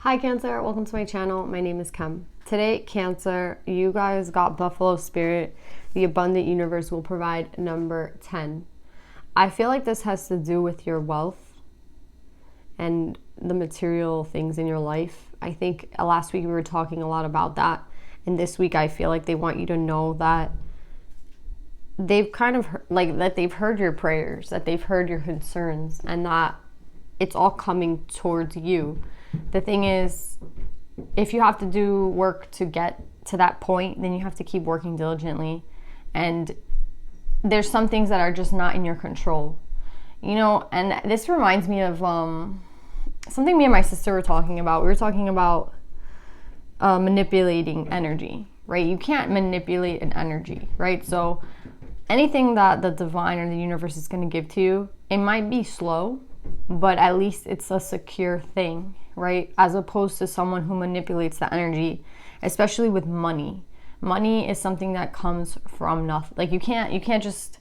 Hi Cancer, welcome to my channel. My name is Kim. Today, Cancer, you guys got Buffalo Spirit. The abundant universe will provide number 10. I feel like this has to do with your wealth and the material things in your life. I think last week we were talking a lot about that. And this week I feel like they want you to know that they've that they've heard your prayers, that they've heard your concerns, and that it's all coming towards you. The thing is, if you have to do work to get to that point, then you have to keep working diligently. And there's some things that are just not in your control. You know, and this reminds me of something me and my sister were talking about. We were talking about manipulating energy, right? You can't manipulate an energy, right? So anything that the divine or the universe is going to give to you, it might be slow, but at least it's a secure thing, right? As opposed to someone who manipulates the energy, especially with money. Money is something that comes from nothing. Like you can't just,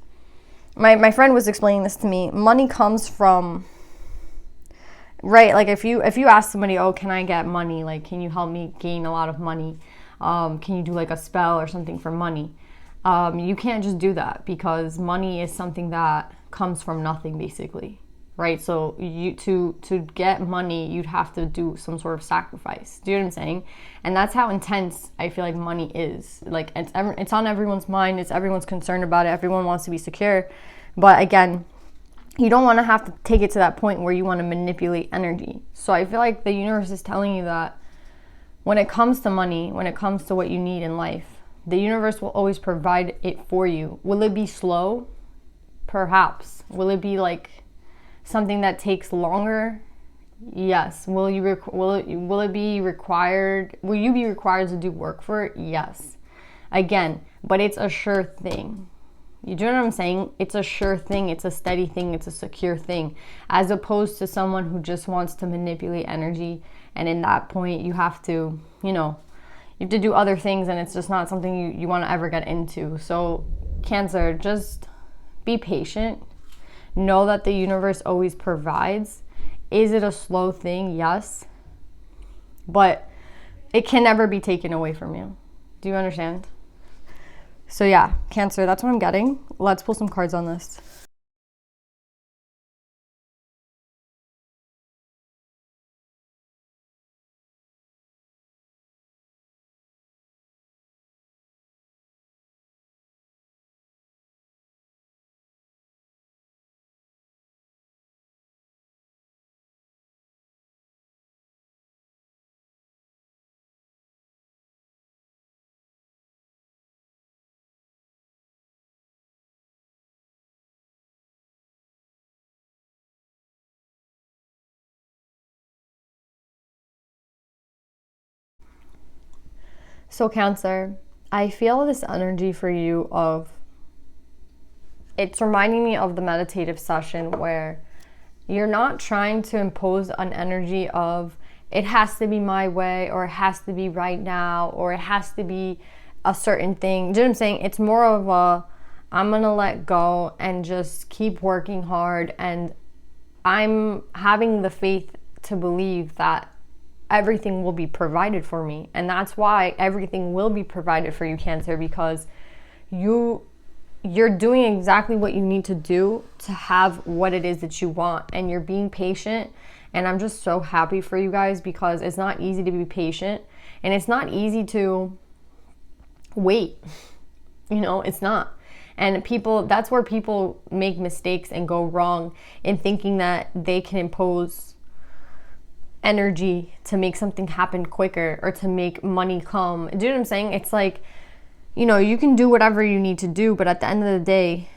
my friend was explaining this to me. Money comes from, right? Like if you ask somebody, oh, can I get money? Like, can you help me gain a lot of money? Can you do like a spell or something for money? You can't just do that because money is something that comes from nothing, basically, right? So to get money, you'd have to do some sort of sacrifice. Do you know what I'm saying? And that's how intense I feel like money is. Like it's on everyone's mind. It's everyone's concerned about it. Everyone wants to be secure, but again, you don't want to have to take it to that point where you want to manipulate energy. So I feel like the universe is telling you that when it comes to money, when it comes to what you need in life, the universe will always provide it for you. Will it be slow? Perhaps. Will it be like something that takes longer? Yes. Will you be required to do work for it? Yes. Again, but it's a sure thing. You do know what I'm saying? It's a sure thing. It's a steady thing. It's a secure thing. As opposed to someone who just wants to manipulate energy. And in that point, you have to, you have to do other things, and it's just not something you want to ever get into. So, Cancer, just be patient. Know that the universe always provides. Is it a slow thing? Yes. But it can never be taken away from you. Do you understand? So yeah, Cancer, that's what I'm getting. Let's pull some cards on this. So Cancer, I feel this energy for you of, it's reminding me of the meditative session where you're not trying to impose an energy of it has to be my way, or it has to be right now, or it has to be a certain thing. Do you know what I'm saying? It's more of a, I'm gonna let go and just keep working hard, and I'm having the faith to believe that everything will be provided for me. And that's why everything will be provided for you, Cancer, because you're doing exactly what you need to do to have what it is that you want, and you're being patient. And I'm just so happy for you guys, because it's not easy to be patient, and it's not easy to wait. It's not. And that's where people make mistakes and go wrong, in thinking that they can impose energy to make something happen quicker, or to make money come. Do you know what I'm saying? It's like, you can do whatever you need to do, but at the end of the day,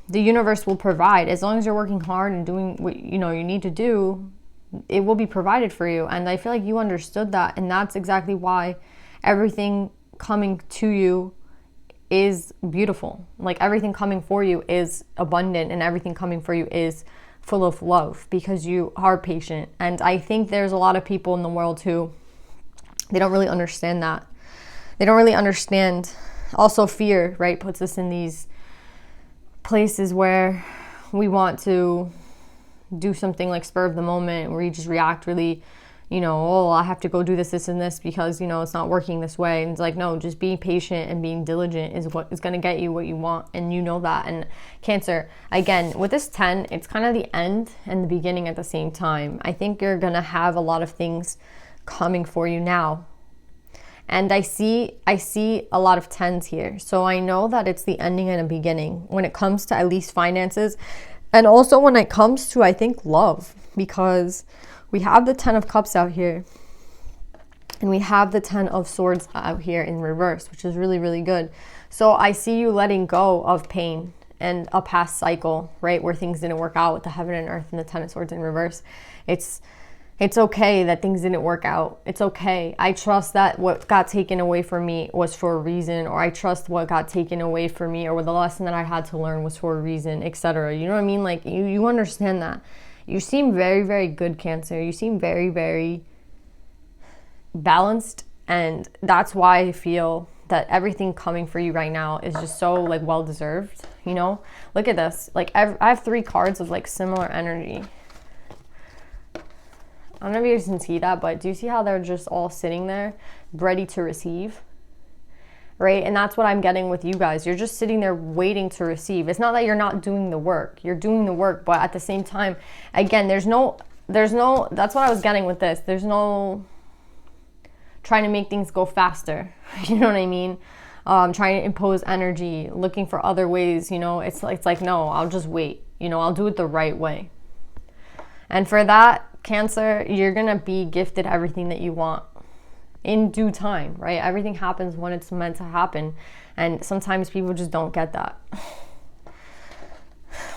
the universe will provide. As long as you're working hard and doing what you need to do, it will be provided for you. And I feel like you understood that, and that's exactly why everything coming to you is beautiful. Like everything coming for you is abundant, and everything coming for you is full of love, because you are patient. And I think there's a lot of people in the world who, they don't really understand that. They don't really understand. Also, fear, right, puts us in these places where we want to do something like spur of the moment, where you just react really you know, oh, I have to go do this, this, and this because, you know, it's not working this way. And it's like, no, just being patient and being diligent is what is going to get you what you want. And you know that. And Cancer, again, with this 10, it's kind of the end and the beginning at the same time. I think you're going to have a lot of things coming for you now. And I see a lot of 10s here. So I know that it's the ending and a beginning when it comes to at least finances. And also when it comes to, I think, love, because we have the 10 of Cups out here and we have the 10 of Swords out here in reverse, which is really, really good. So I see you letting go of pain and a past cycle, right? Where things didn't work out with the Heaven and Earth and the 10 of Swords in reverse. It's okay that things didn't work out. It's okay. I trust that what got taken away from me was for a reason, or I trust what got taken away from me, or the lesson that I had to learn was for a reason, etc. You know what I mean? Like, you understand that. You seem very, very good, Cancer. You seem very, very balanced, and that's why I feel that everything coming for you right now is just so, like, well-deserved, you know? Look at this. Like, I have 3 cards of, like, similar energy. I don't know if you guys can see that, but do you see how they're just all sitting there ready to receive? Right? And that's what I'm getting with you guys. You're just sitting there waiting to receive. It's not that you're not doing the work. You're doing the work, but at the same time, again, there's no, that's what I was getting with this. There's no trying to make things go faster. You know what I mean? Trying to impose energy, looking for other ways, you know? It's like, no, I'll just wait. You know, I'll do it the right way. And for that, Cancer, you're going to be gifted everything that you want in due time, right? Everything happens when it's meant to happen. And sometimes people just don't get that.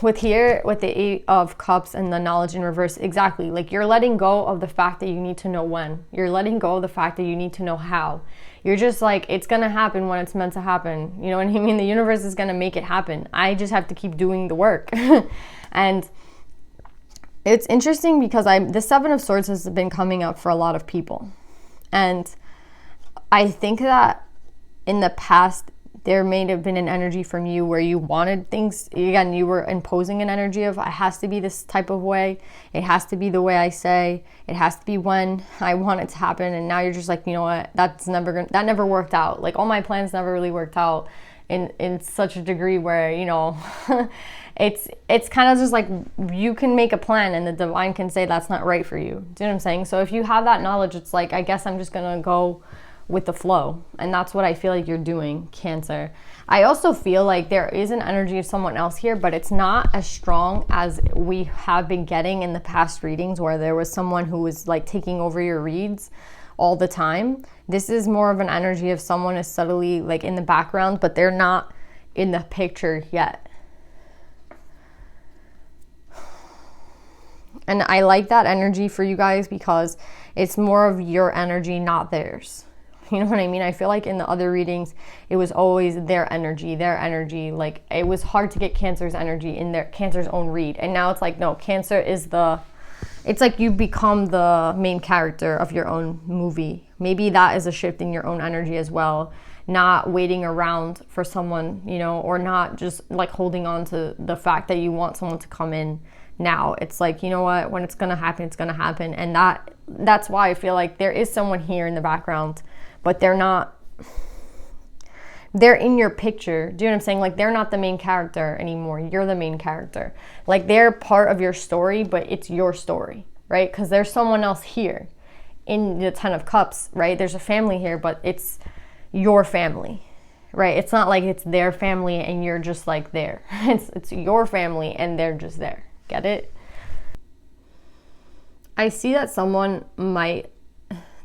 With the 8 of Cups and the knowledge in reverse, exactly. Like, you're letting go of the fact that you need to know when. You're letting go of the fact that you need to know how. You're just like, it's going to happen when it's meant to happen. You know what I mean? The universe is going to make it happen. I just have to keep doing the work. And it's interesting because the 7 of Swords has been coming up for a lot of people. And I think that in the past, there may have been an energy from you where you wanted things. Again, you were imposing an energy of, it has to be this type of way. It has to be the way I say. It has to be when I want it to happen. And now you're just like, you know what? That never worked out. Like, all my plans never really worked out in such a degree where, you know, it's kind of just like, you can make a plan and the divine can say that's not right for you. Do you know what I'm saying? So if you have that knowledge, it's like, I guess I'm just going to go with the flow. And that's what I feel like you're doing, Cancer. I also feel like there is an energy of someone else here, but it's not as strong as we have been getting in the past readings, where there was someone who was like taking over your reads all the time. This is more of an energy of someone is subtly like in the background, but they're not in the picture yet. And I like that energy for you guys because it's more of your energy, not theirs. You know what I mean? I feel like in the other readings, it was always their energy. Like, it was hard to get Cancer's energy in Cancer's own read. And now it's like, no, Cancer is it's like you become the main character of your own movie. Maybe that is a shift in your own energy as well. Not waiting around for someone, you know, or not just like holding on to the fact that you want someone to come in now. It's like, you know what, when it's going to happen, it's going to happen. And that's why I feel like there is someone here in the background, but they're in your picture. Do you know what I'm saying? Like, they're not the main character anymore. You're the main character. Like, they're part of your story, but it's your story, right? Because there's someone else here in the 10 of Cups, right? There's a family here, but it's your family, right? It's not like it's their family and you're just like there. It's your family and they're just there. Get it? I see that someone might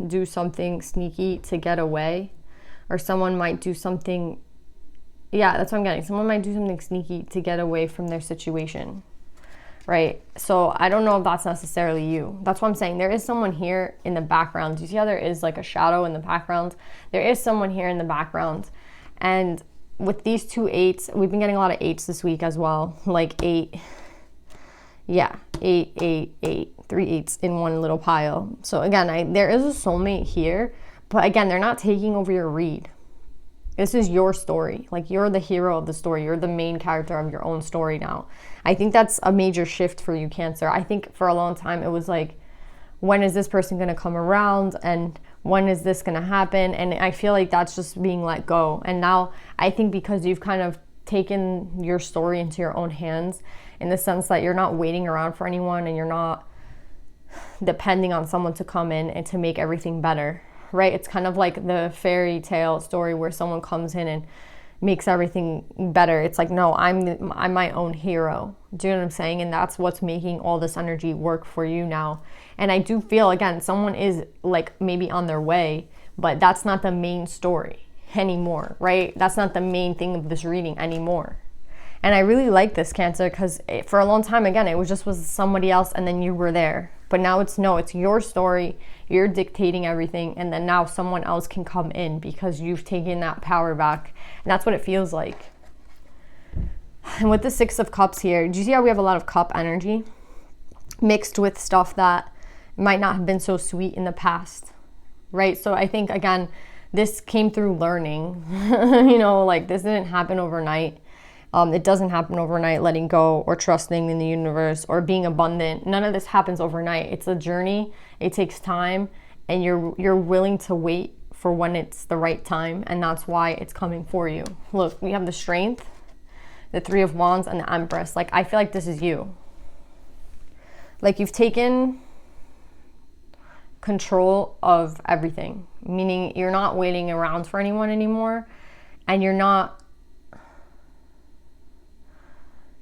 do something sneaky to get away, or someone might do something, yeah, that's what I'm getting. Someone might do something sneaky to get away from their situation, right? So I don't know if that's necessarily you. That's what I'm saying. There is someone here in the background. Do you see how there is like a shadow in the background? There is someone here in the background. And with these 2 8s, we've been getting a lot of 8s this week as well. Like 8, yeah, 8, 8, 8, 3 8s in one little pile. So again, there is a soulmate here, but again, they're not taking over your read. This is your story. Like, you're the hero of the story. You're the main character of your own story now. I think that's a major shift for you, Cancer. I think for a long time it was like, when is this person going to come around, and when is this going to happen? And I feel like that's just being let go. And now I think because you've kind of taken your story into your own hands, in the sense that you're not waiting around for anyone and you're not depending on someone to come in and to make everything better, right? It's kind of like the fairy tale story where someone comes in and makes everything better. It's like, no, I'm my own hero. Do you know what I'm saying? And that's what's making all this energy work for you now. And I do feel, again, someone is like maybe on their way, but that's not the main story anymore, right? That's not the main thing of this reading anymore. And I really like this, Cancer, because for a long time, again, it was just was somebody else and then you were there. But now it's your story. You're dictating everything, and then now someone else can come in because you've taken that power back. And that's what it feels like. And with the Six of Cups here, do you see how we have a lot of cup energy mixed with stuff that might not have been so sweet in the past, right? So I think, again, this came through learning. Like this didn't happen overnight. It doesn't happen overnight, letting go or trusting in the universe or being abundant. None of this happens overnight. It's a journey. It takes time, and you're willing to wait for when it's the right time, and that's why it's coming for you. Look, we have the Strength, the Three of Wands, and the Empress. Like, I feel like this is you. Like, you've taken control of everything, meaning you're not waiting around for anyone anymore, and you're not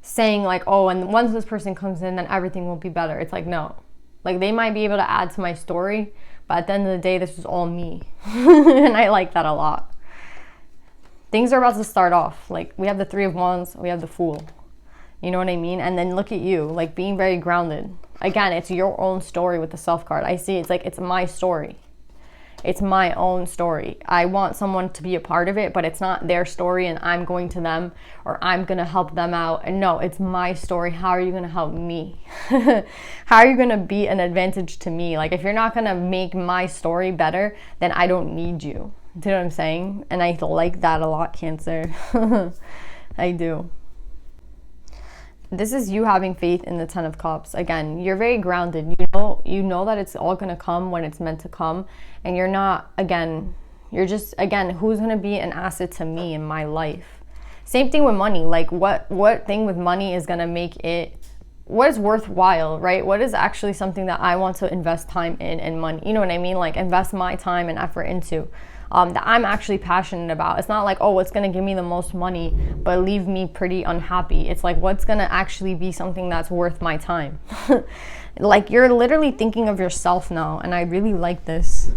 saying like, oh, and once this person comes in, then everything will be better. It's like, no. Like, they might be able to add to my story, but at the end of the day, this is all me. And I like that a lot. Things are about to start off. Like, we have the Three of Wands, we have the Fool. You know what I mean? And then look at you, like being very grounded. Again, it's your own story with the Self card. I see it's like, it's my story. It's my own story. I want someone to be a part of it, but it's not their story and I'm going to them or I'm going to help them out. And no, it's my story. How are you going to help me? How are you going to be an advantage to me? Like, if you're not going to make my story better, then I don't need you. Do you know what I'm saying? And I like that a lot, Cancer. I do. This is you having faith in the Ten of Cups. Again, you're very grounded. You know that it's all going to come when it's meant to come. And you're not, you're just, who's going to be an asset to me in my life? Same thing with money. Like, what thing with money is going to make it, what is worthwhile, right? What is actually something that I want to invest time in and money? You know what I mean? Like, invest my time and effort into. That I'm actually passionate about. It's not like, oh, what's going to give me the most money but leave me pretty unhappy. It's like, what's going to actually be something that's worth my time? Like, you're literally thinking of yourself now, and I really like this.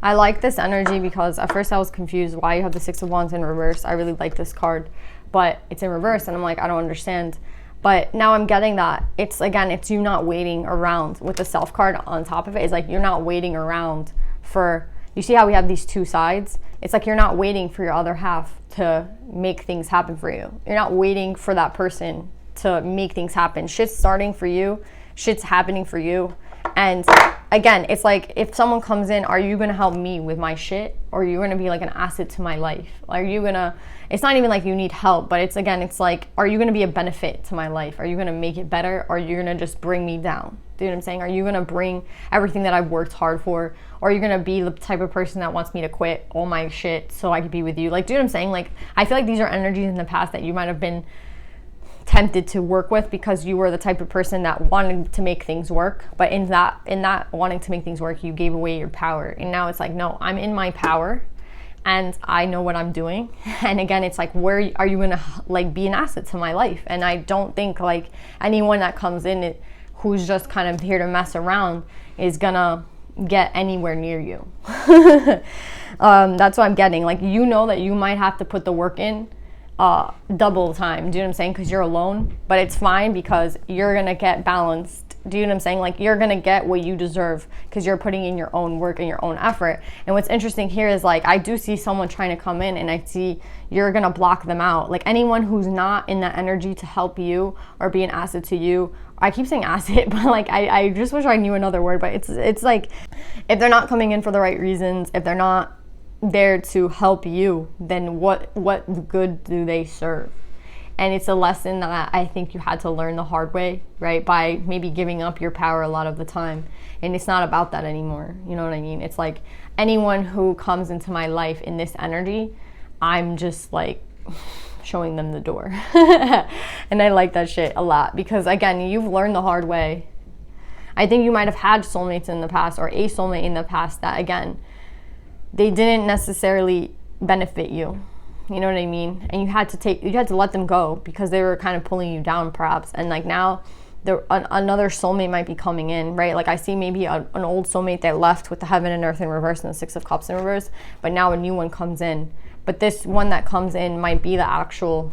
I like this energy because at first I was confused why you have the Six of Wands in reverse. I really like this card, but it's in reverse, and I'm like, I don't understand. But now I'm getting that it's you not waiting around with the Self card on top of it. It's like, you're not waiting around for, you see how we have these two sides? It's like, you're not waiting for your other half to make things happen for you. You're not waiting for that person to make things happen. Shit's starting for you. Shit's happening for you. And again, it's like, if someone comes in, are you going to help me with my shit? Or are you going to be like an asset to my life? Are you going to, it's not even like you need help, but it's like, are you going to be a benefit to my life? Are you going to make it better? Or are you going to just bring me down? Do you know what I'm saying? Are you going to bring everything that I've worked hard for? Or are you going to be the type of person that wants me to quit all my shit so I could be with you? Like, do you know what I'm saying? Like, I feel like these are energies in the past that you might have been tempted to work with because you were the type of person that wanted to make things work, but in that wanting to make things work, you gave away your power. And now it's like, no, I'm in my power and I know what I'm doing. And again, it's like, where are you gonna like be an asset to my life? And I don't think like anyone that comes in who's just kind of here to mess around is gonna get anywhere near you. That's what I'm getting. Like, you know that you might have to put the work in double time. Do you know what I'm saying? Because you're alone, but it's fine because you're gonna get balanced. Do you know what I'm saying? Like, you're gonna get what you deserve because you're putting in your own work and your own effort. And what's interesting here is, like, I do see someone trying to come in and I see you're gonna block them out. Like, anyone who's not in that energy to help you or be an asset to you, I keep saying asset, but like, I just wish I knew another word, but it's like, if they're not coming in for the right reasons, if they're not there to help you, then what good do they serve? And it's a lesson that I think you had to learn the hard way, right? By maybe giving up your power a lot of the time. And it's not about that anymore. You know what I mean? It's like anyone who comes into my life in this energy, I'm just like showing them the door. And I like that shit a lot because, again, you've learned the hard way. I think you might have had soulmates in the past or a soulmate in the past that, again, they didn't necessarily benefit you. You know what I mean? And you had to let them go because they were kind of pulling you down, perhaps. And like now, another soulmate might be coming in, right? Like I see maybe an old soulmate that left with the heaven and earth in reverse and the 6 of cups in reverse, but now a new one comes in. But this one that comes in might be the actual,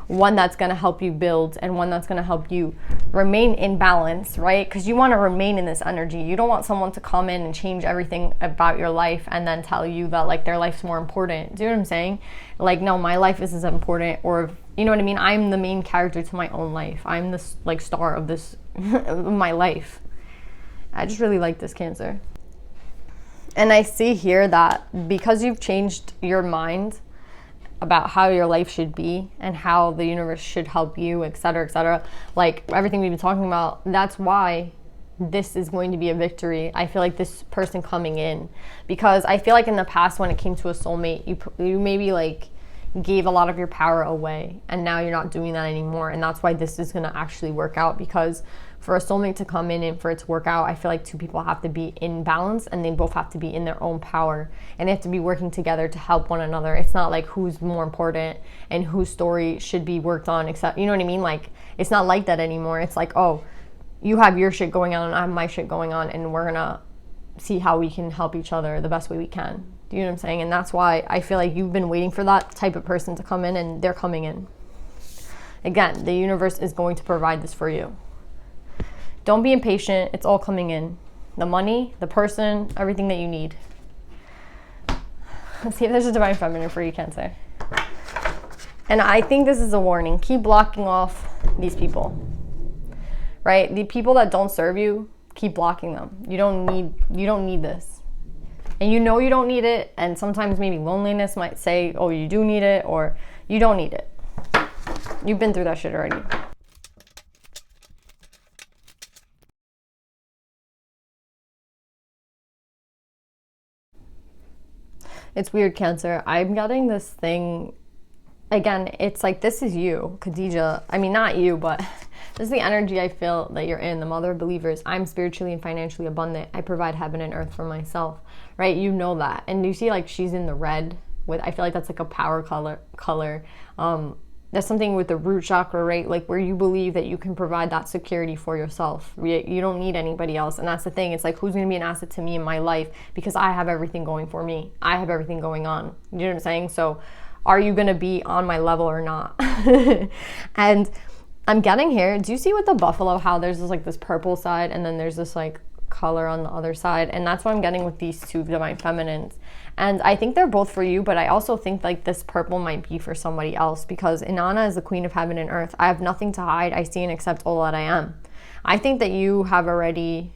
one that's going to help you build and one that's going to help you remain in balance, right? Because you want to remain in this energy. You don't want someone to come in and change everything about your life and then tell you that like their life's more important. Do you know what I'm saying? Like, no, my life is as important, or you know what I mean? I'm the main character to my own life. I'm the like star of this, my life. I just really like this, Cancer. And I see here that because you've changed your mind about how your life should be and how the universe should help you, etc., like everything we've been talking about, that's why this is going to be a victory. I feel like this person coming in, because I feel like in the past when it came to a soulmate, you maybe like gave a lot of your power away, and now you're not doing that anymore. And that's why this is going to actually work out, because for a soulmate to come in and for it to work out, I feel like two people have to be in balance and they both have to be in their own power, and they have to be working together to help one another. It's not like who's more important and whose story should be worked on, except, you know what I mean? Like, it's not like that anymore. It's like, oh, you have your shit going on and I have my shit going on, and we're gonna see how we can help each other the best way we can. Do you know what I'm saying? And that's why I feel like you've been waiting for that type of person to come in, and they're coming in. Again, the universe is going to provide this for you. Don't be impatient. It's all coming in. The money, the person, everything that you need. Let's see if there's a divine feminine for you, Cancer. And I think this is a warning. Keep blocking off these people, right? The people that don't serve you, keep blocking them. You don't need this. And you know you don't need it. And sometimes maybe loneliness might say, oh, you do need it, or you don't need it. You've been through that shit already. It's weird, Cancer. I'm getting this thing, again, it's like, this is you, Khadija. I mean, not you, but this is the energy I feel that you're in, the mother of believers. I'm spiritually and financially abundant. I provide heaven and earth for myself, right? You know that. And you see, like, she's in the red. I feel like that's like a power color. There's something with the root chakra, right? Like where you believe that you can provide that security for yourself. You don't need anybody else. And that's the thing. It's like, who's going to be an asset to me in my life? Because I have everything going for me. I have everything going on. You know what I'm saying? So are you going to be on my level or not? And I'm getting here. Do you see with the buffalo how there's this purple side and then there's this like color on the other side? And that's what I'm getting with these two divine feminines. And I think they're both for you, but I also think like this purple might be for somebody else, because Inanna is the queen of heaven and earth. I have nothing to hide. I see and accept all that I am. I think that you have already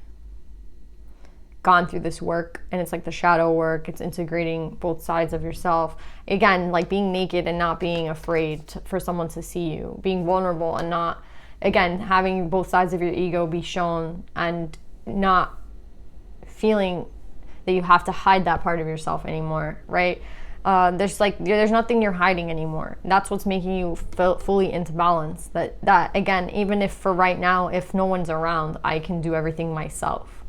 gone through this work, and it's like the shadow work. It's integrating both sides of yourself. Again, like being naked and not being afraid for someone to see you, being vulnerable and not, again, having both sides of your ego be shown and not feeling that you have to hide that part of yourself anymore, right? There's nothing you're hiding anymore. That's what's making you feel fully into balance. That again, even if for right now, if no one's around, I can do everything myself.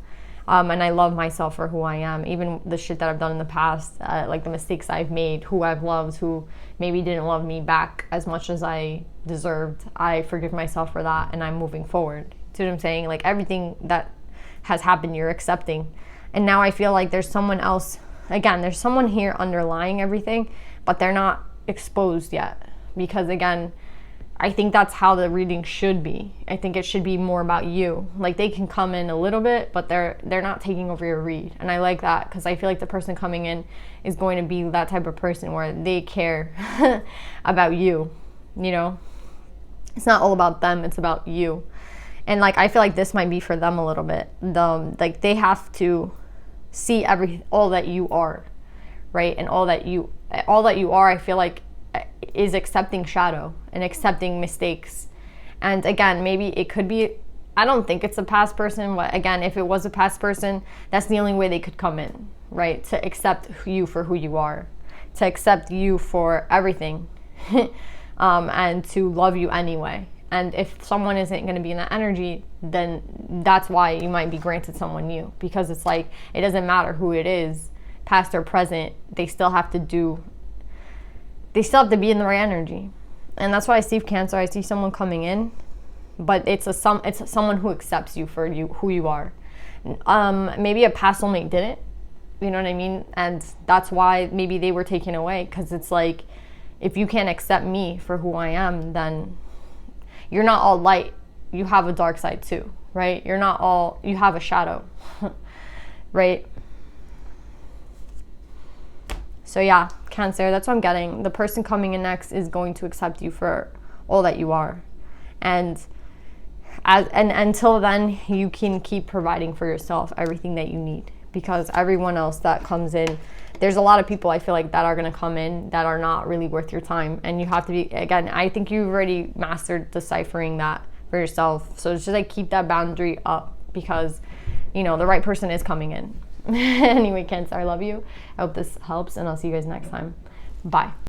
And I love myself for who I am. Even the shit that I've done in the past, like the mistakes I've made, who I've loved, who maybe didn't love me back as much as I deserved, I forgive myself for that, and I'm moving forward. See what I'm saying? Like everything that has happened, you're accepting. And now I feel like there's someone else, again, there's someone here underlying everything, but they're not exposed yet. Because again, I think that's how the reading should be. I think it should be more about you. Like they can come in a little bit, but they're not taking over your read. And I like that, because I feel like the person coming in is going to be that type of person where they care about you, you know? It's not all about them, it's about you. And like I feel like this might be for them a little bit. Like they have to see all that you are, right? And all that you are, I feel like is accepting shadow and accepting mistakes. And again, maybe it could be, I don't think it's a past person, but again, if it was a past person, that's the only way they could come in, right? To accept you for who you are, to accept you for everything, and to love you anyway. And if someone isn't going to be in that energy, then that's why you might be granted someone new, because it's like, it doesn't matter who it is, past or present, they still have to be in the right energy. And that's why I see Cancer. I see someone coming in, but it's someone who accepts you for who you are. Maybe a past soulmate didn't, you know what I mean? And that's why maybe they were taken away, because it's like, if you can't accept me for who I am, then you're not all light. You have a dark side too, right? You have a shadow, right? So yeah, Cancer, that's what I'm getting. The person coming in next is going to accept you for all that you are. And until then, you can keep providing for yourself everything that you need, because everyone else that comes in, there's a lot of people I feel like that are going to come in that are not really worth your time. And you have to be, again, I think you've already mastered deciphering that for yourself. So it's just like, keep that boundary up, because, you know, the right person is coming in. Anyway, Cancer, I love you. I hope this helps, and I'll see you guys next time. Bye.